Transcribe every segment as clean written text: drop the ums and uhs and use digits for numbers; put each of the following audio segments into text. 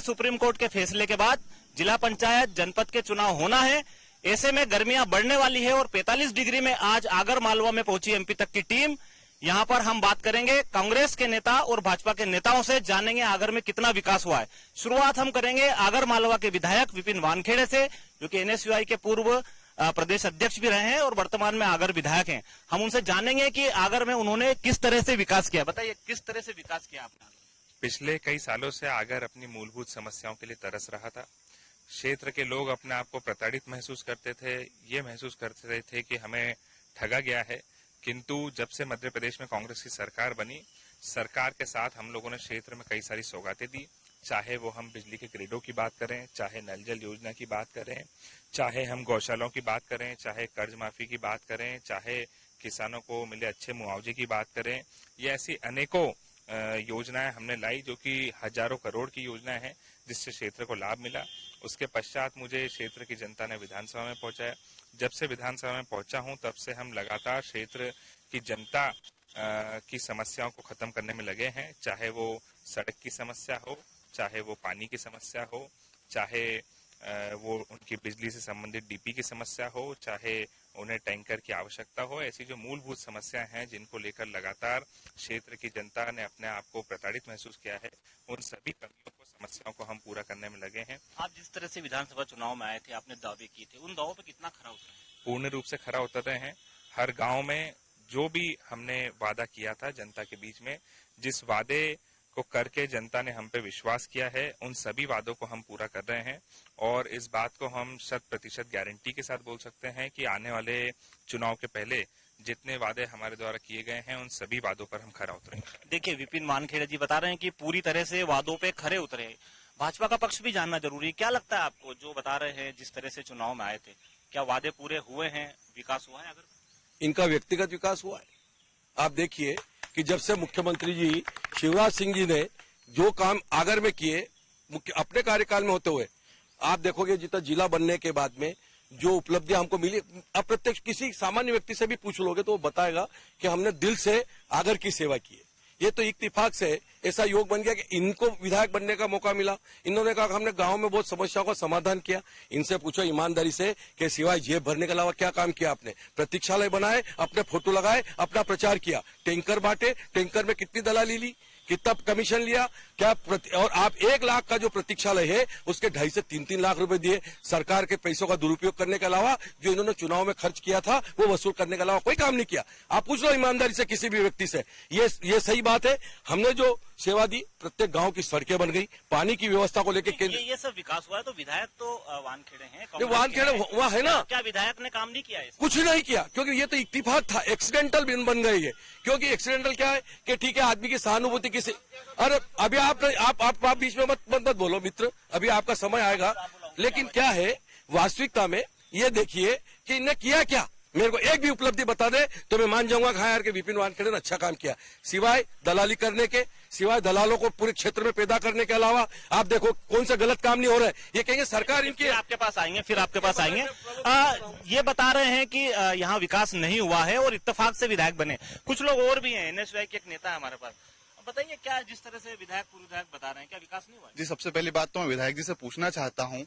Supreme court के फैसले के बाद जिला पंचायत जनपद के चुनाव होना है। ऐसे में गर्मियां बढ़ने वाली है और 45 डिग्री में आज आगर मालवा में पहुंची एमपी तक की टीम। यहां पर हम बात करेंगे कांग्रेस के नेता और भाजपा के नेताओं से, जानेंगे आगर में कितना विकास हुआ है। शुरुआत हम करेंगे आगर मालवा के विधायक विपिन वानखेड़े से, जो कि एनएसयूआई के पूर्व प्रदेश अध्यक्ष भी रहे हैं और वर्तमान में आगर विधायक हैं। हम उनसे जानेंगे कि आगर में उन्होंने किस तरह से विकास किया। बताइए, किस तरह से विकास किया आपने? पिछले कई सालों से आगर अपनी मूलभूत समस्याओं के लिए तरस रहा था। क्षेत्र के लोग अपने आप को प्रताड़ित महसूस करते थे, ये महसूस करते थे कि हमें ठगा गया है। किंतु जब से मध्य प्रदेश में कांग्रेस की सरकार बनी, सरकार के साथ हम लोगों ने क्षेत्र में कई सारी सौगातें दी, चाहे वो हम बिजली के ग्रिडों की बात करें, चाहे नल जल योजना की बात करें, चाहे हम गौशालाओं की बात करें, चाहे कर्ज माफी की बात करें, चाहे किसानों को मिले अच्छे मुआवजे की बात करें। ये ऐसी अनेकों योजनाएं हमने लाई जो कि हजारों करोड़ की योजनाएं हैं, जिससे क्षेत्र को लाभ मिला। उसके पश्चात मुझे क्षेत्र की जनता ने विधानसभा में पहुंचाया। जब से विधानसभा में पहुंचा हूं तब से हम लगातार क्षेत्र की जनता की समस्याओं को खत्म करने में लगे हैं, चाहे वो सड़क की समस्या हो, चाहे वो पानी की समस्या हो, चाहे वो उनकी बिजली से संबंधित डीपी की समस्या हो, चाहे उन्हें टैंकर की आवश्यकता हो। ऐसी जो मूलभूत समस्याएं हैं जिनको लेकर लगातार क्षेत्र की जनता ने अपने आप को प्रताड़ित महसूस किया है, उन सभी कमियों को, समस्याओं को हम पूरा करने में लगे हैं। आप जिस तरह से विधानसभा चुनाव में आए थे, आपने दावे किए थे, उन दावों पर कितना खरा उतरे हैं? पूर्ण रूप से खरा उतरते हैं। हर गांव में जो भी हमने वादा किया था जनता के बीच में, जिस वादे को करके जनता ने हम पे विश्वास किया है, उन सभी वादों को हम पूरा कर रहे हैं। और इस बात को हम 100% गारंटी के साथ बोल सकते हैं कि आने वाले चुनाव के पहले जितने वादे हमारे द्वारा किए गए हैं, उन सभी वादों पर हम खरा उतरेंगे। देखिए, विपिन वानखेड़े जी बता रहे हैं कि पूरी तरह से वादों पे खरे उतरे। भाजपा का पक्ष भी जानना जरूरी है। क्या लगता है आपको, जो बता रहे हैं जिस तरह से चुनाव में आए थे, क्या वादे पूरे हुए हैं, विकास हुआ है? अगर इनका व्यक्तिगत विकास हुआ है। आप देखिए कि जब से मुख्यमंत्री जी शिवराज सिंह जी ने जो काम आगर में किए, अपने कार्यकाल में होते हुए, आप देखोगे जितना जिला बनने के बाद में जो उपलब्धियां हमको मिली, अप्रत्यक्ष किसी सामान्य व्यक्ति से भी पूछ लोगे तो वो बताएगा कि हमने दिल से आगर की सेवा की है। ये तो इत्तेफाक से ऐसा योग बन गया कि इनको विधायक बनने का मौका मिला। इन्होंने कहा हमने गांव में बहुत समस्याओं का समाधान किया। इनसे पूछो ईमानदारी से कि सिवाय जेब भरने के अलावा क्या काम किया आपने? प्रतीक्षालय बनाए, अपने फोटो लगाए, अपना प्रचार किया, टैंकर बांटे, टैंकर में कितनी दलाली ली, कितना कमीशन लिया, क्या और आप 1 लाख का जो प्रतीक्षालय है उसके 2.5 से 3 लाख रुपए दिए। सरकार के पैसों का दुरुपयोग करने के अलावा जो इन्होंने चुनाव में खर्च किया था वो वसूल करने के अलावा कोई काम नहीं किया। आप पूछ लो ईमानदारी से किसी भी व्यक्ति से, ये सही बात है। हमने जो सेवा दी, प्रत्येक गांव की सड़कें बन गई, पानी की व्यवस्था को लेकर ये सब विकास हुआ है। तो विधायक तो वानखेड़े हैं, वानखेड़े वहाँ है ना, क्या विधायक ने काम नहीं किया है? कुछ नहीं किया, क्योंकि ये तो इत्तेफाक था, एक्सीडेंटल बन गए ये। क्योंकि एक्सीडेंटल क्या है कि ठीक है आदमी की सहानुभूति किसी, अरे अभी आप बीच में मत बोलो मित्र, अभी आपका समय आएगा। लेकिन क्या है वास्तविकता में, ये देखिए कि इन्हें किया क्या। मेरे को एक भी उपलब्धि बता दे तो मैं मान जाऊंगा कि हाँ यार के विपिन वानखेड़े ने अच्छा काम किया। सिवाय दलाली करने के, सिवाय दलालों को पूरे क्षेत्र में पैदा करने के अलावा आप देखो कौन सा गलत काम नहीं हो रहा है। ये कहेंगे सरकार इनकी, आपके पास आएंगे, फिर आपके पास आएंगे। ये बता रहे हैं कि यहाँ विकास नहीं हुआ है और इत्तेफाक से विधायक बने। कुछ लोग और भी हैं, एनएसयूआई के एक नेता है हमारे पास। बताइए, क्या जिस तरह से विधायक पूर्व विधायक बता रहे हैं, क्या विकास नहीं हुआ? जी, सबसे पहली बात तो मैं विधायक जी से पूछना चाहता हूं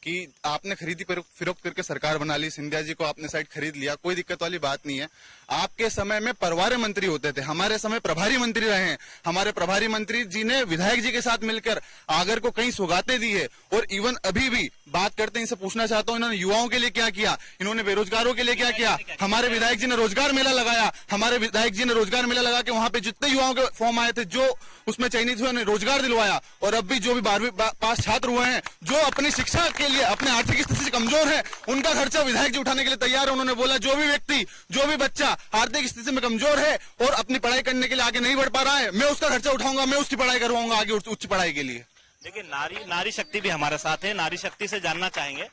कि आपने खरीदी फिरोख्त करके सरकार बना ली, सिंधिया जी को आपने साइड खरीद लिया, कोई दिक्कत वाली बात नहीं है। आपके समय में प्रभारी मंत्री होते थे, हमारे समय प्रभारी मंत्री रहे हैं। हमारे प्रभारी मंत्री जी ने विधायक जी के साथ मिलकर आगर को कई सौगातें दी है। और इवन अभी भी बात करते हैं, इनसे पूछना चाहता हूं इन्होंने युवाओं के लिए क्या किया, इन्होंने बेरोजगारों के लिए क्या किया। हमारे विधायक जी ने रोजगार मेला लगाया, हमारे विधायक जी ने रोजगार मेला लगा के वहां पे जितने युवाओं के फॉर्म आए थे, जो उसमें चयनित हुए, उन्हें रोजगार दिलवाया। और अब भी जो भी 12वीं पास छात्र हुए हैं, जो अपनी शिक्षा के लिए अपने आर्थिक स्थिति से कमजोर है, उनका खर्चा विधायक जी उठाने के लिए तैयार है। उन्होंने बोला जो भी व्यक्ति, जो भी बच्चा आर्थिक स्थिति में कमजोर है और अपनी पढ़ाई करने के लिए आगे नहीं बढ़ पा रहा है, मैं उसका खर्चा उठाऊंगा, मैं उसकी पढ़ाई करवाऊंगा आगे उच्च पढ़ाई के लिए। देखिए, नारी शक्ति भी हमारे साथ है। नारी शक्ति से जानना चाहेंगे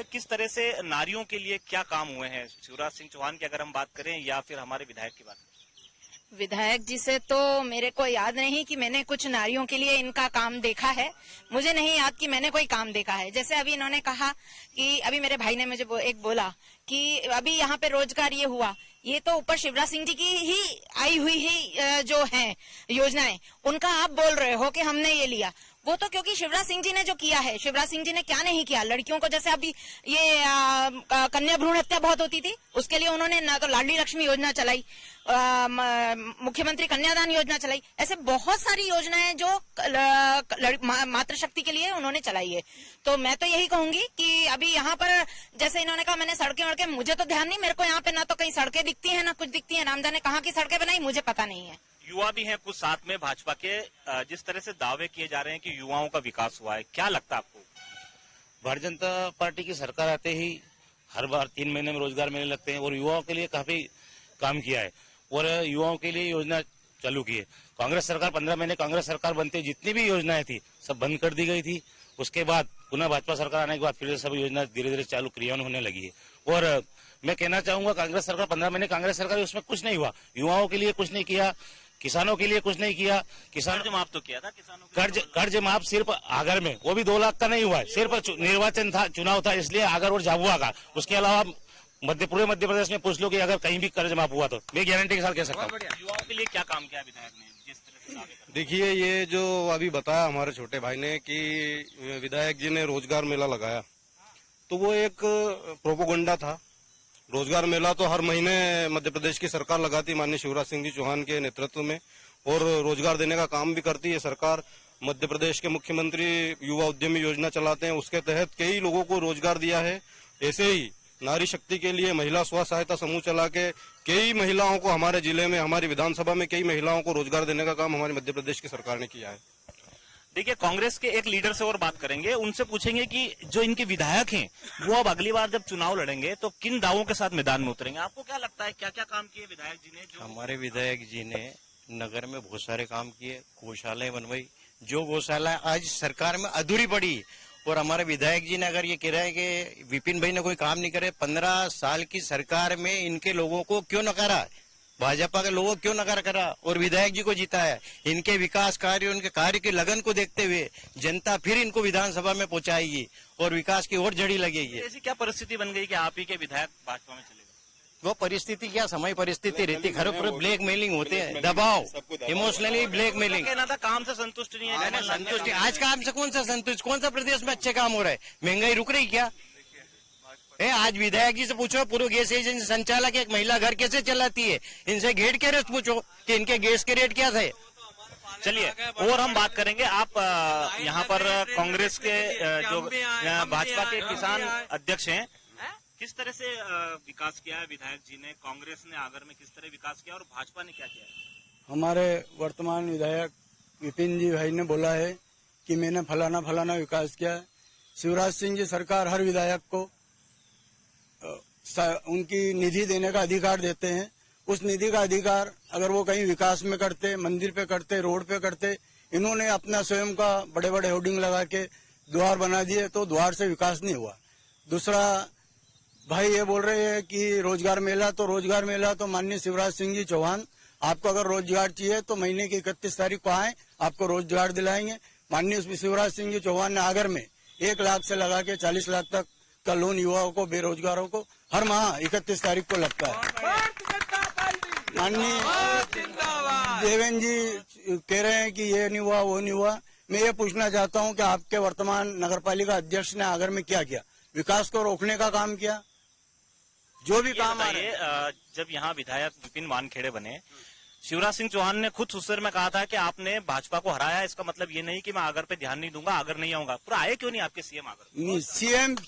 किस तरह से नारियों के लिए क्या काम हुए हैं। शिवराज सिंह चौहान की अगर हम बात करें या फिर हमारे विधायक की बात करें। विधायक जी से तो मेरे को याद नहीं कि मैंने कुछ नारियों के लिए इनका काम देखा है। मुझे नहीं याद कि मैंने कोई काम देखा है। जैसे अभी इन्होंने कहा कि अभी मेरे भाई ने मुझे एक बोला कि अभी यहाँ पे रोजगार ये हुआ, ये तो ऊपर शिवराज सिंह जी की ही आई हुई ही जो है योजनाएं, उनका आप बोल रहे हो कि हमने ये लिया। वो तो क्योंकि शिवराज सिंह जी ने जो किया है, शिवराज सिंह जी ने क्या नहीं किया। लड़कियों को जैसे अभी ये कन्या भ्रूण हत्या बहुत होती थी, उसके लिए उन्होंने ना तो लाडली लक्ष्मी योजना चलाई, मुख्यमंत्री कन्यादान योजना चलाई, ऐसे बहुत सारी योजनाएं जो मातृशक्ति के लिए उन्होंने चलाई है। तो मैं तो यही कहूंगी कि अभी यहाँ पर जैसे इन्होंने कहा मैंने सड़कें वड़कें, मुझे तो ध्यान नहीं, मेरे को यहाँ पे ना तो कहीं सड़कें दिखती हैं ना कुछ दिखती है। रामदा ने कहाँ की सड़कें बनाई मुझे पता नहीं है। युवा भी हैं कुछ साथ में भाजपा के, जिस तरह से दावे किए जा रहे हैं कि युवाओं का विकास हुआ है, क्या लगता है आपको? भारतीय जनता पार्टी की सरकार आते ही हर बार 3 महीने में रोजगार मेले लगते हैं और युवाओं के लिए काफी काम किया है और युवाओं के लिए योजना चालू की है। कांग्रेस सरकार 15 महीने कांग्रेस सरकार बनते जितनी भी योजनाएं थी सब बंद कर दी गई थी। उसके बाद पुनः भाजपा सरकार आने के बाद फिर से सब योजना धीरे धीरे चालू क्रियान्वयन होने लगी है। और मैं कहना चाहूंगा कांग्रेस सरकार 15 महीने कांग्रेस सरकार उसमें कुछ नहीं हुआ, युवाओं के लिए कुछ नहीं किया, किसानों के लिए कुछ नहीं किया। कर्ज माफ तो किया था किसानों को, कर्ज माफ सिर्फ आगर में, वो भी 2 लाख का नहीं हुआ है, सिर्फ निर्वाचन था, चुनाव था, इसलिए आगर और झाबुआ का। उसके अलावा पूरे मध्य प्रदेश में पूछ लो कि अगर कहीं भी कर्ज माफ हुआ तो मैं गारंटी के साथ कह सकता हूँ। युवाओं के लिए क्या काम किया विधायक ने, जिस तरह से दावे कर रहे हैं? देखिए, ये जो अभी बताया हमारे छोटे भाई ने कि विधायक जी ने रोजगार मेला लगाया, तो वो एक प्रोपोगंडा था। रोजगार मेला तो हर महीने मध्य प्रदेश की सरकार लगाती, माननीय शिवराज सिंह जी चौहान के नेतृत्व में, और रोजगार देने का काम भी करती है सरकार। मध्य प्रदेश के मुख्यमंत्री युवा उद्यमी योजना चलाते हैं, उसके तहत कई लोगों को रोजगार दिया है। ऐसे ही नारी शक्ति के लिए महिला स्व सहायता समूह चला के कई महिलाओं को हमारे जिले में, हमारी विधानसभा में कई महिलाओं को रोजगार देने का काम हमारी मध्य प्रदेश की सरकार ने किया है। देखिए, कांग्रेस के एक लीडर से और बात करेंगे, उनसे पूछेंगे कि जो इनके विधायक हैं वो अब अगली बार जब चुनाव लड़ेंगे तो किन दावों के साथ मैदान में उतरेंगे। आपको क्या लगता है क्या क्या काम किए विधायक जी ने? जो हमारे विधायक जी ने नगर में बहुत सारे काम किए, गौशालाएं बनवाई, जो गौशाला आज सरकार में अधूरी पड़ी। और हमारे विधायक जी ने अगर ये कह रहे हैं कि विपिन भाई ने कोई काम नहीं करे, 15 साल की सरकार में इनके लोगों को क्यों नकारा, भाजपा के लोगों क्यों नकार करा और विधायक जी को जीता है। इनके विकास कार्य, उनके कार्य की लगन को देखते हुए जनता फिर इनको विधानसभा में पहुंचाएगी और विकास की ओर जड़ी लगेगी। ऐसी क्या परिस्थिति बन गई कि आप ही के विधायक भाजपा में चले गए? वो परिस्थिति क्या समय परिस्थिति रहती, घर पर ब्लैक मेलिंग होते हैं, दबाव, इमोशनली ब्लैक मेलिंग। कहना था काम से संतुष्ट नहीं है। संतुष्ट आज काम से कौन सा संतुष्ट, कौन सा प्रदेश में अच्छे काम हो रहा है? महंगाई रुक रही क्या है? आज विधायक जी से पूछो, पूर्व गैस एजेंसी संचालक एक महिला घर कैसे चलाती है, इनसे घेर के रेट पूछो कि इनके गैस के रेट क्या थे। चलिए और हम बात करेंगे। आप यहाँ पर कांग्रेस के जो भाजपा के किसान अध्यक्ष हैं, किस तरह से विकास किया है विधायक जी ने, कांग्रेस ने आगर में किस तरह विकास किया और भाजपा ने क्या किया है? हमारे वर्तमान विधायक विपिन जी भाई ने बोला है कि मैंने फलाना फलाना विकास किया है। शिवराज सिंह जी सरकार हर विधायक को उनकी निधि देने का अधिकार देते हैं। उस निधि का अधिकार अगर वो कहीं विकास में करते, मंदिर पे करते, रोड पे करते, इन्होंने अपना स्वयं का बड़े बड़े होर्डिंग लगा के द्वार बना दिए, तो द्वार से विकास नहीं हुआ। दूसरा भाई ये बोल रहे हैं कि रोजगार मेला, तो रोजगार मेला तो माननीय शिवराज सिंह जी चौहान, आपको अगर रोजगार चाहिए तो महीने की 31 तारीख को आए, आपको रोजगार दिलाएंगे। माननीय शिवराज सिंह जी चौहान ने आगर में 1 लाख से लगा के 40 लाख तक का लोन युवाओं को, बेरोजगारों को हर माह 31 तारीख को लगता है। माननीय देवेंद्र जी कह रहे हैं कि ये नहीं हुआ, वो नहीं हुआ। मैं ये पूछना चाहता हूं कि आपके वर्तमान नगरपालिका अध्यक्ष ने आगर में क्या किया? विकास को रोकने का काम किया? जो भी काम है, जब यहाँ विधायक विपिन वानखेड़े बने, शिवराज सिंह चौहान ने खुद सुसर में कहा था कि आपने भाजपा को हराया, इसका मतलब ये नहीं कि मैं आगर पे ध्यान नहीं दूंगा, आगर नहीं आऊंगा। पूरा आए क्यों नहीं आपके सीएम आगर? नहीं,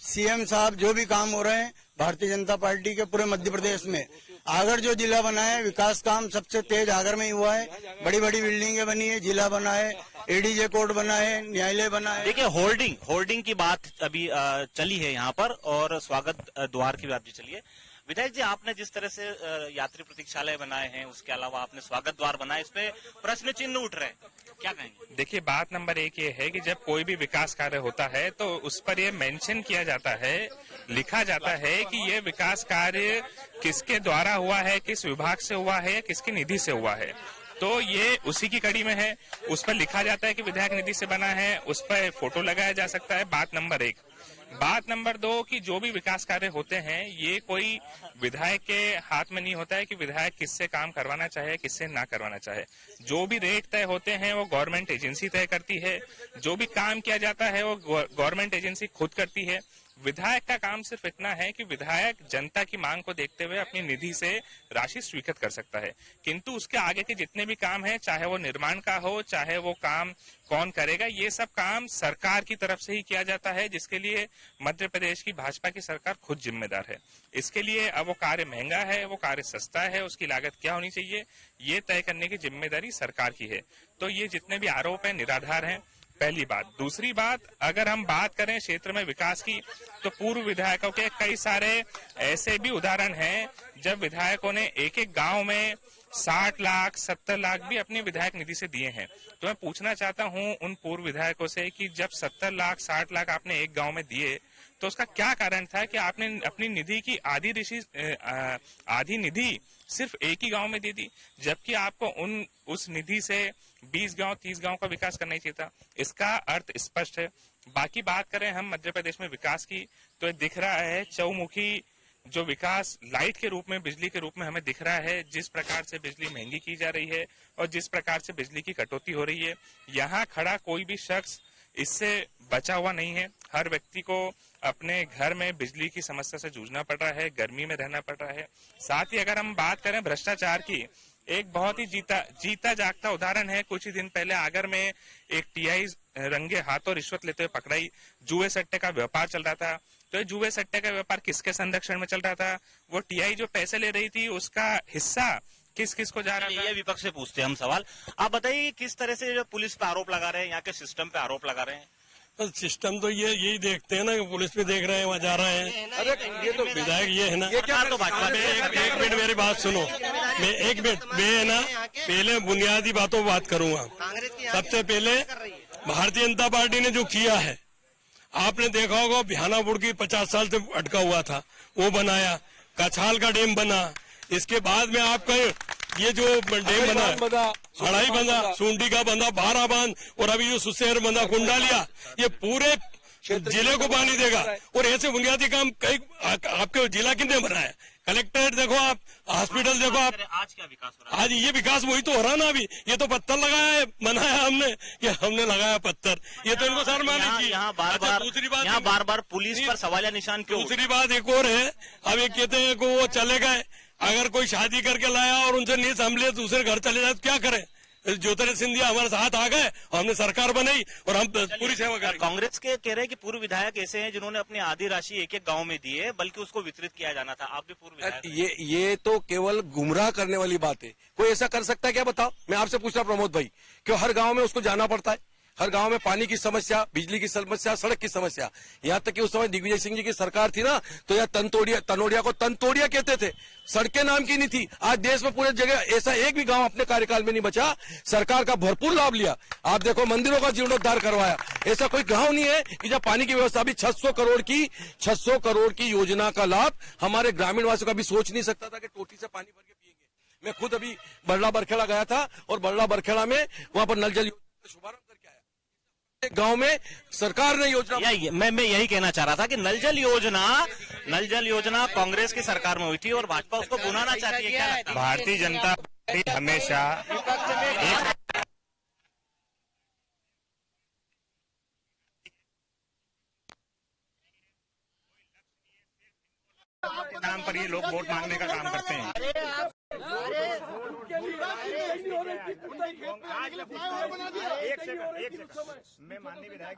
सीएम साहब जो भी काम हो रहे हैं भारतीय जनता पार्टी के पूरे मध्य प्रदेश में, आगर जो जिला बना है, विकास काम सबसे तेज आगर में ही हुआ है। बड़ी बड़ी बिल्डिंगें बनी है, जिला बना है, एडीजे कोर्ट बना है, न्यायालय बना है। देखिए, होर्डिंग की बात अभी चली है यहाँ पर, और स्वागत द्वार की बात भी चली है। विधायक जी, आपने जिस तरह से यात्री प्रतीक्षालय बनाए हैं, उसके अलावा आपने स्वागत द्वार बनाए, इस पे प्रश्न चिन्ह उठ रहे हैं, क्या कहेंगे? देखिए, बात नंबर 1 ये है कि जब कोई भी विकास कार्य होता है तो उस पर ये मेंशन किया जाता है, लिखा जाता है कि ये विकास कार्य किसके द्वारा हुआ है, किस विभाग से हुआ है, किसकी निधि से हुआ है। तो ये उसी की कड़ी में है। उस पर लिखा जाता है कि विधायक निधि से बना है, उस पर फोटो लगाया जा सकता है। बात नंबर 1। बात नंबर 2 कि जो भी विकास कार्य होते हैं ये कोई विधायक के हाथ में नहीं होता है कि विधायक किससे काम करवाना चाहे, किससे ना करवाना चाहे। जो भी रेट तय होते हैं वो गवर्नमेंट एजेंसी तय करती है। जो भी काम किया जाता है वो गवर्नमेंट एजेंसी खुद करती है। विधायक का काम सिर्फ इतना है कि विधायक जनता की मांग को देखते हुए अपनी निधि से राशि स्वीकृत कर सकता है, किंतु उसके आगे के जितने भी काम हैं, चाहे वो निर्माण का हो, चाहे वो काम कौन करेगा, ये सब काम सरकार की तरफ से ही किया जाता है, जिसके लिए मध्य प्रदेश की भाजपा की सरकार खुद जिम्मेदार है। इसके लिए अब वो कार्य महंगा है, वो कार्य सस्ता है, उसकी लागत क्या होनी चाहिए, ये तय करने की जिम्मेदारी सरकार की है। तो ये जितने भी आरोप हैं निराधार हैं, पहली बात। दूसरी बात, अगर हम बात करें क्षेत्र में विकास की, तो पूर्व विधायकों के कई सारे ऐसे भी उदाहरण हैं जब विधायकों ने एक एक गांव में 60 लाख 70 लाख भी अपने विधायक निधि से दिए हैं। तो मैं पूछना चाहता हूं उन पूर्व विधायकों से कि जब 70 लाख 60 लाख आपने एक गांव में दिए तो उसका क्या कारण था कि आपने अपनी निधि की आधी निधि सिर्फ एक ही गांव में दे दी, जबकि आपको उस निधि से 20 गांव 30 गांव का विकास करना ही चाहिए था। इसका अर्थ स्पष्ट है। बाकी बात करें हम मध्य प्रदेश में विकास की, तो ये दिख रहा है चौमुखी जो विकास लाइट के रूप में, बिजली के रूप में हमें दिख रहा है। जिस प्रकार से बिजली महंगी की जा रही है और जिस प्रकार से बिजली की कटौती हो रही है, यहाँ खड़ा कोई भी शख्स इससे बचा हुआ नहीं है। हर व्यक्ति को अपने घर में बिजली की समस्या से जूझना पड़ रहा है, गर्मी में रहना पड़ रहा है। साथ ही अगर हम बात करें भ्रष्टाचार की, एक बहुत ही जीता जागता उदाहरण है। कुछ ही दिन पहले आगर में एक टीआई रंगे हाथों रिश्वत लेते हुए पकड़ाई। जुए सट्टे का व्यापार चल रहा था। तो ये जुए सट्टे का व्यापार किसके संरक्षण में चल रहा था? वो टीआई जो पैसे ले रही थी उसका हिस्सा किस किस को जा रहा था? ये विपक्ष से पूछते हैं हम सवाल। आप बताइए किस तरह से जो पुलिस पे आरोप लगा रहे हैं, यहाँ के सिस्टम पे आरोप लगा रहे हैं? सिस्टम तो यही देखते हैं ना कि पुलिस पे देख रहे हैं, वहाँ जा रहे हैं। अरे ये तो विधायक ये है ना, ये क्या तो भाजपा में एक मिनट मेरी बात सुनो, मैं एक मिनट मैं है ना पहले बुनियादी बातों पर बात करूंगा। सबसे पहले भारतीय जनता पार्टी ने जो किया है, आपने देखा होगा बिहानापुर की 50 साल से अटका हुआ था, वो बनाया। कछाल का डैम बना। इसके बाद में आपका ये जो डैम बना, हड़ाई बंधा, सूंडी का बंधा, बारा बांध, और अभी जो सुशहर बंधा, कुंडालिया, ये पूरे जिले को पानी देगा। और ऐसे बुनियादी काम कई आपके जिला कितने बनाया? कलेक्ट्रेट देखो आप, हॉस्पिटल देखो आप। आज क्या विकास हो रहा है? आज ये विकास वही तो हो रहा ना। अभी ये तो पत्थर लगाया है, बनाया हमने, ये हमने लगाया पत्थर। ये तो इनको शर्म आनी चाहिए। यहाँ बार बार पुलिस पर सवालिया निशान क्यों? दूसरी बात एक और है, अब ये कहते हैं कि वो चले गए। अगर कोई शादी करके लाया और उनसे नहीं संभले, दूसरे घर चले जाए तो क्या करें? ज्योतिरादित्य सिंधिया हमारे साथ आ गए, हमने सरकार बनाई और हम पूरी सेवा करेंगे। कांग्रेस के कह रहे हैं कि पूर्व विधायक ऐसे हैं जिन्होंने अपनी आधी राशि एक एक गांव में दी है, बल्कि उसको वितरित किया जाना था। आप भी पूर्व विधायक हैं। ये तो केवल गुमराह करने वाली बात है। कोई ऐसा कर सकता है क्या? बताओ। मैं आपसे पूछ रहा प्रमोद भाई, क्यों हर गांव में उसको जाना पड़ता है? हर गांव में पानी की समस्या, बिजली की समस्या, सड़क की समस्या। यहाँ तक कि उस समय दिग्विजय सिंह जी की सरकार थी ना, तो यह तनतोड़िया को तनतोड़िया कहते थे। सड़कें नाम की नहीं थी। आज देश में पूरे जगह ऐसा एक भी गांव अपने कार्यकाल में नहीं बचा। सरकार का भरपूर लाभ लिया। आप देखो मंदिरों का जीर्णोद्धार करवाया। ऐसा कोई गांव नहीं है कि जब पानी की व्यवस्था भी 600 करोड़ की योजना का लाभ हमारे ग्रामीण वासियों का भी सोच नहीं सकता था कि टोटी से पानी भर के पिएंगे। मैं खुद अभी बरला बरखेड़ा गया था और बरला बरखेड़ा में वहां पर नल जल योजना का शुभारंभ करके आया। गांव में सरकार ने योजना, मैं यही कहना चाह रहा था कि नल जल योजना कांग्रेस की सरकार में हुई थी और भाजपा उसको बुनाना चाहती है। क्या लगता है? भारतीय जनता पार्टी हमेशा नाम पर ये लोग वोट मांगने का काम करते हैं। मैं माननीय विधायक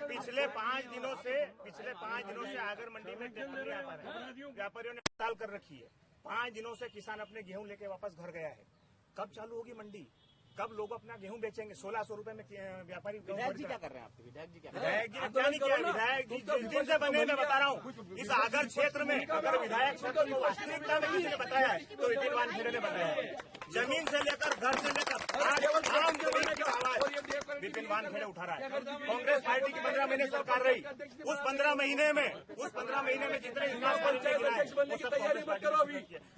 पिछले 5 दिनों से आगर मंडी में ट्रैक्टर नहीं आता है। व्यापारियों ने हड़ताल कर रखी है। 5 दिनों से किसान अपने गेहूं लेके वापस घर गया है। कब चालू होगी मंडी? कब लोग अपना गेहूं बेचेंगे? 1600 रुपए में व्यापारी। विधायक जी क्या कर रहे हैं? आपके विधायक जी क्या नहीं किया? विधायक जी जिस दिन से बने, मैं बता रहा हूँ, इस आगर क्षेत्र में अगर विधायक क्षेत्र को वास्तविकता में किसी ने बताया है तो विपिन वानखेड़े ने बताया है। जमीन से लेकर, घर से लेकर आम जमीन की आवाज विपिन वानखेड़े उठा रहा है। कांग्रेस पार्टी की 15 महीने सरकार रही। उस 15 महीने में जितने विकास पर गिरा है वो सब कांग्रेस पार्टी ने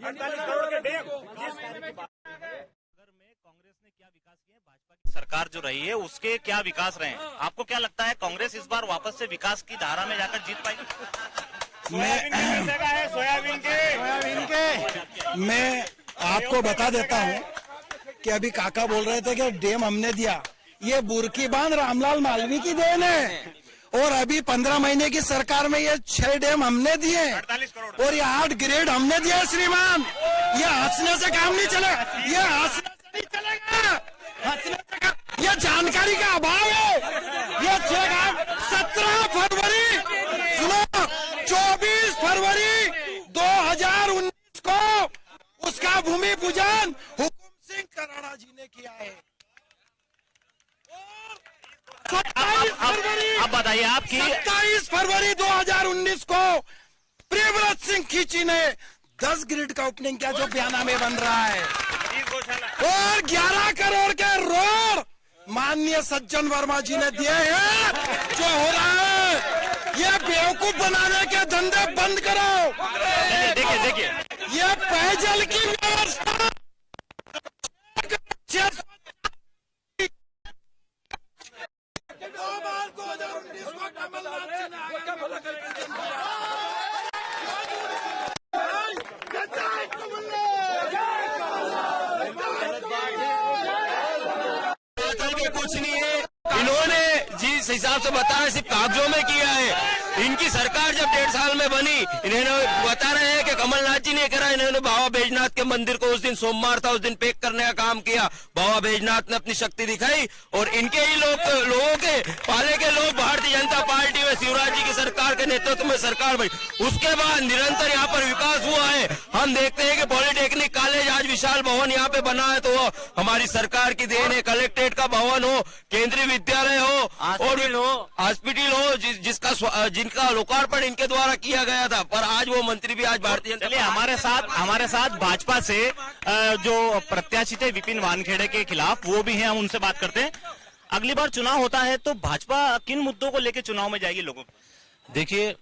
48 करोड़ के डैम जिस सरकार जो रही है उसके क्या विकास रहे हैं? आपको क्या लगता है कांग्रेस इस बार वापस से विकास की धारा में जाकर जीत पाएगी? मैं आपको बता देता हूँ कि अभी काका बोल रहे थे कि डैम हमने दिया, ये बुरकी बांध रामलाल मालवी की देन है। और अभी 15 महीने की सरकार में ये 6 डैम हमने दिए 48 करोड़ और ये 8 ग्रेड हमने दिया श्रीमान। ये हंसने से काम नहीं चलेगा, ये हंसने से नहीं चलेगा, हंसने से काम, ये जानकारी का अभाव है। ये 17 फरवरी सुनो, 24 फरवरी 2019 को उसका भूमि पूजन हुकुम सिंह कराड़ा जी ने किया है। अब बताइए आपकी 27 फरवरी 2019 को प्रियव्रत सिंह खींची ने 10 ग्रिड का ओपनिंग किया जो बयाना में बन रहा है। और 11 करोड़ के रोड माननीय सज्जन वर्मा जी ने दिए हैं। जो हो रहा है ये बेवकूफ बनाने के धंधे बंद करो। देखिए ये पेयजल की व्यवस्था कुछ नहीं है, इन्होंने जिस हिसाब से बताया सिर्फ कागजों में किया है। इनकी सरकार जब 1.5 साल में बनी, इन्होंने बता रहे हैं कि कमलनाथ जी ने करा, इन्होंने बाबा बैजनाथ के मंदिर को उस दिन सोमवार था, उस दिन पैक करने का काम किया। बाबा बैजनाथ ने अपनी शक्ति दिखाई और इनके ही लोगों के पाले के लोग भारतीय जनता पार्टी में शिवराज जी की सरकार के नेतृत्व में सरकार बनी। उसके बाद निरंतर यहाँ पर विकास हुआ है। हम देखते हैं कि पॉलिटेक्निक कॉलेज आज विशाल भवन यहाँ पे बना है, तो वो हमारी सरकार की देन है। कलेक्ट्रेट का भवन हो, केंद्रीय विद्यालय हो और हॉस्पिटल हो, जिनका लोकार्पण इनके द्वारा किया गया था, पर आज वो मंत्री भी आज भारतीय जनता। चलिए हमारे साथ भाजपा से जो प्रत्याशी थे विपिन वानखेड़े के खिलाफ, वो भी हैं, हम उनसे बात करते हैं। अगली बार चुनाव होता है तो भाजपा किन मुद्दों को लेकर चुनाव में जाएगी लोगों को? देखिए,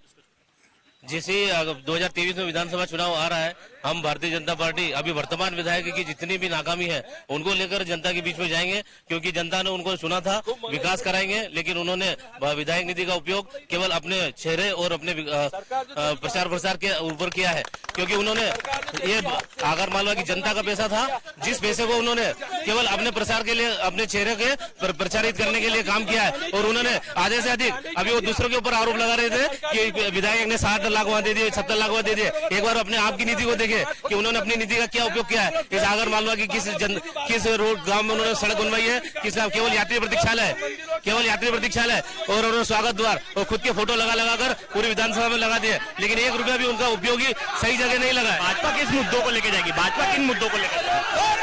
जैसे 2023 में विधानसभा चुनाव आ रहा है, हम भारतीय जनता पार्टी अभी वर्तमान विधायक की जितनी भी नाकामी है उनको लेकर जनता के बीच में जाएंगे, क्योंकि जनता ने उनको चुना था, विकास कराएंगे, लेकिन उन्होंने विधायक निधि का उपयोग केवल अपने चेहरे और अपने प्रचार प्रसार के ऊपर किया है। क्योंकि उन्होंने ये आगर मालवा की जनता का पैसा था, जिस पैसे को उन्होंने केवल अपने प्रसार के लिए, अपने चेहरे के प्रचारित करने के लिए काम किया है। और उन्होंने आधे से अधिक, अभी वो दूसरों के ऊपर आरोप लगा रहे थे कि विधायक ने 60 लाख वहां दे दिए, 70 लाख वहां दे दिए। एक बार अपने आप की नीति को देखे कि उन्होंने अपनी नीति का क्या उपयोग किया है। इस आगर मालवा की किस रोड गांव में उन्होंने सड़क बनवाई है, किस केवल यात्री प्रतीक्षालय, केवल यात्री प्रतीक्षालय और उन्होंने स्वागत द्वार और खुद के फोटो लगा कर पूरी विधानसभा में लगा दिए, लेकिन 1 रुपया भी उनका उपयोगी सही जगह नहीं लगा। भाजपा किस मुद्दों को लेकर जाएगी? भाजपा किन मुद्दों को लेकर?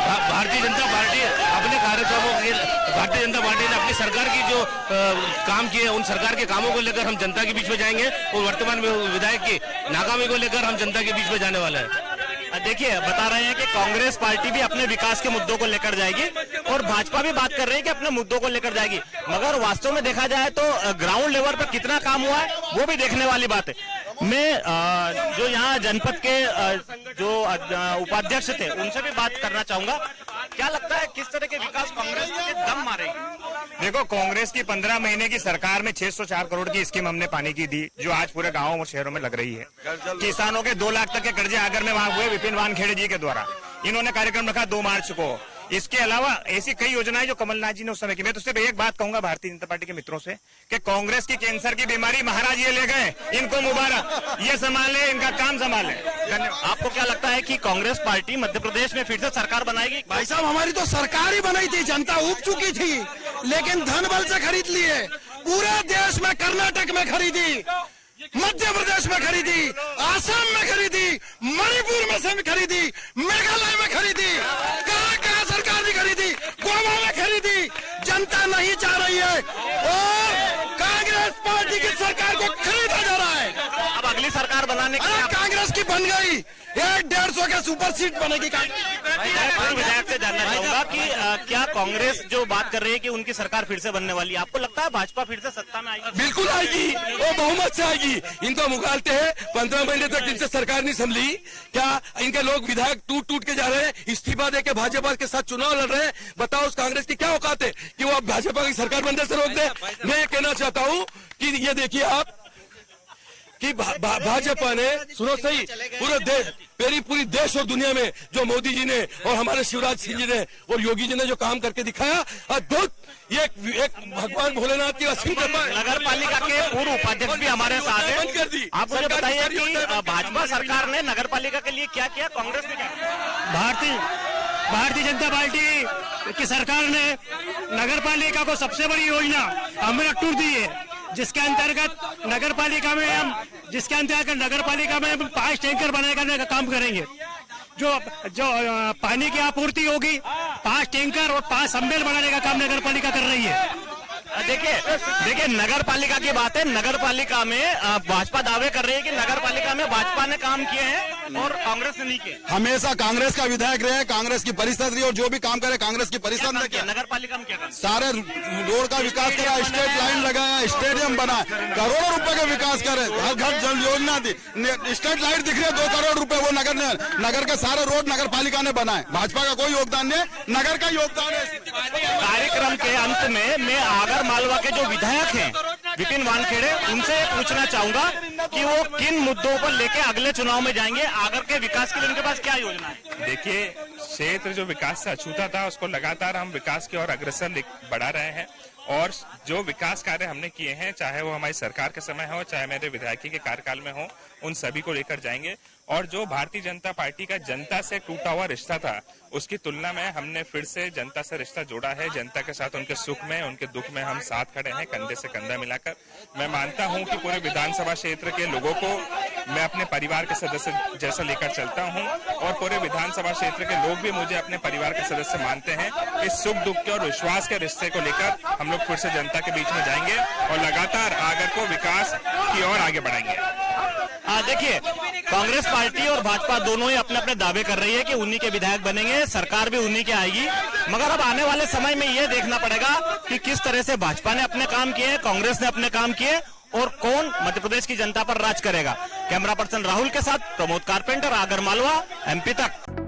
भारतीय जनता पार्टी अपने कार्यक्रमों के, भारतीय जनता पार्टी ने अपनी सरकार की जो काम किए, उन सरकार के कामों को लेकर हम जनता के बीच में जाएंगे और वर्तमान में विधायक की नाकामी को लेकर हम जनता के बीच में जाने वाला है। देखिए, बता रहे हैं कि कांग्रेस पार्टी भी अपने विकास के मुद्दों को लेकर जाएगी और भाजपा भी बात कर रही है कि अपने मुद्दों को लेकर जाएगी, मगर वास्तव में देखा जाए तो ग्राउंड लेवल पर कितना काम हुआ है वो भी देखने वाली बात है। मैं जो यहाँ जनपद के जो उपाध्यक्ष थे उनसे भी बात करना चाहूंगा। क्या लगता है किस तरह के विकास कांग्रेस के दम मारेगी? देखो, कांग्रेस की 15 महीने की सरकार में 604 करोड़ की स्कीम हमने पानी की दी, जो आज पूरे गांवों और शहरों में लग रही है। किसानों के 2 लाख तक के कर्जे आगर में वहां हुए विपिन वानखेड़े जी के द्वारा। इन्होंने कार्यक्रम रखा 2 मार्च को। इसके अलावा ऐसी कई योजनाएं जो कमलनाथ जी ने उस समय की। मैं तो सिर्फ एक बात कहूंगा भारतीय जनता पार्टी के मित्रों से कि कांग्रेस की कैंसर की बीमारी महाराज ये ले गए, इनको मुबारक, ये संभाले, इनका काम संभाले। धन्यवाद। आपको क्या लगता है कि कांग्रेस पार्टी मध्य प्रदेश में फिर से सरकार बनाएगी? भाई साहब, हमारी तो सरकार ही बनाई थी, जनता उब चुकी थी, लेकिन धन बल से खरीद लिए। पूरे देश में कर्नाटक में खरीदी, मध्य प्रदेश में खरीदी, आसाम में खरीदी, मणिपुर में से खरीदी, मेघालय में खरीदी, कहाँ सरकार ने खरीदी, गोवा में खरीदी। जनता नहीं चाह रही है और कांग्रेस पार्टी की सरकार को खरीदा जा रहा है। अब अगली सरकार बनाने के लिए कांग्रेस की बन गई, 150 के सुपर सीट बनेगी। पूर्व विधायक से जानना चाहूंगा कि क्या कांग्रेस जो बात कर रही है कि उनकी सरकार फिर से बनने वाली है, आपको लगता है भाजपा फिर से सत्ता में आएगी? बिल्कुल आएगी, वो बहुमत से आएगी। इनको मुगालते हैं, 15 महीने तक इनसे सरकार नहीं संभली। क्या इनके लोग विधायक टूट टूट के जा रहे हैं, इस्तीफा देके भाजपा के साथ चुनाव लड़ रहे हैं? बताओ उस कांग्रेस की क्या औकात है कि वो अब भाजपा की सरकार बनने से रोक दे? मैं ये कहना चाहता हूँ कि ये देखिए आप कि भाजपा ने, सुनो सही, पूरे देश, पूरी देश और दुनिया में जो मोदी जी ने और हमारे शिवराज सिंह जी ने और योगी जी ने जो काम करके दिखाया, अद्भुत। ये एक भगवान भोलेनाथ की असीम कृपा है। नगर पालिका के पूर्व उपाध्यक्ष भी हमारे साथ हैं। आप मुझे बताइए कि भाजपा सरकार ने नगर पालिका के लिए क्या किया, कांग्रेस ने क्या किया? भारतीय जनता पार्टी की सरकार ने नगर पालिका को सबसे बड़ी योजना अमृत टूर दी है, जिसके अंतर्गत नगर पालिका में हम 5 टैंकर बनाने का काम करेंगे। जो पानी की आपूर्ति होगी, 5 टैंकर और 5 सम्मेल बनाने का काम नगर पालिका कर रही है। देखिए नगर पालिका की बात है। नगर पालिका में भाजपा दावे कर रही है कि नगर पालिका में भाजपा ने काम किए हैं और कांग्रेस ने नहीं किए। हमेशा कांग्रेस का विधायक रहे, कांग्रेस की परिषद रही और जो भी काम करे कांग्रेस की परिषद ने किया। नगर पालिका में क्या काम? सारे रोड का विकास करा, स्ट्रीट लाइन लगाया, स्टेडियम बनाया, करोड़ों रुपए का विकास करे, हर घर जल योजना दी, स्ट्रीट लाइट दिख रही है 2 करोड़ रुपए, वो नगर के सारे रोड नगर पालिका ने बनाए। भाजपा का कोई योगदान नहीं, नगर का योगदान है। कार्यक्रम के अंत में मैं आगर मालवा के जो विधायक हैं विपिन वानखेड़े, उनसे पूछना चाहूंगा कि वो किन मुद्दों पर लेके अगले चुनाव में जाएंगे, आगर के विकास के लिए उनके पास क्या योजना है? देखिए, क्षेत्र जो विकास से अछूता था उसको लगातार हम विकास की ओर अग्रसर बढ़ा रहे हैं और जो विकास कार्य हमने किए हैं, चाहे वो हमारी सरकार के समय हो, चाहे मेरे विधायकी के कार्यकाल में हो, उन सभी को लेकर जाएंगे। और जो भारतीय जनता पार्टी का जनता से टूटा हुआ रिश्ता था, उसकी तुलना में हमने फिर से जनता से रिश्ता जोड़ा है। जनता के साथ उनके सुख में, उनके दुख में हम साथ खड़े हैं, कंधे से कंधा मिलाकर। मैं मानता हूं कि पूरे विधानसभा क्षेत्र के लोगों को मैं अपने परिवार के सदस्य जैसा लेकर चलता हूं और पूरे विधानसभा क्षेत्र के लोग भी मुझे अपने परिवार के सदस्य मानते हैं। इस सुख दुख के और विश्वास के रिश्ते को लेकर हम लोग फिर से जनता के बीच में जाएंगे और लगातार आगर को विकास की ओर आगे बढ़ाएंगे। देखिए, कांग्रेस पार्टी और भाजपा दोनों ही अपने अपने दावे कर रही है कि उन्हीं के विधायक बनेंगे, सरकार भी उन्हीं की आएगी। मगर अब आने वाले समय में यह देखना पड़ेगा कि किस तरह से भाजपा ने अपने काम किए, कांग्रेस ने अपने काम किए और कौन मध्य प्रदेश की जनता पर राज करेगा। कैमरा पर्सन राहुल के साथ प्रमोद कारपेंटर, आगर मालवा, MP तक।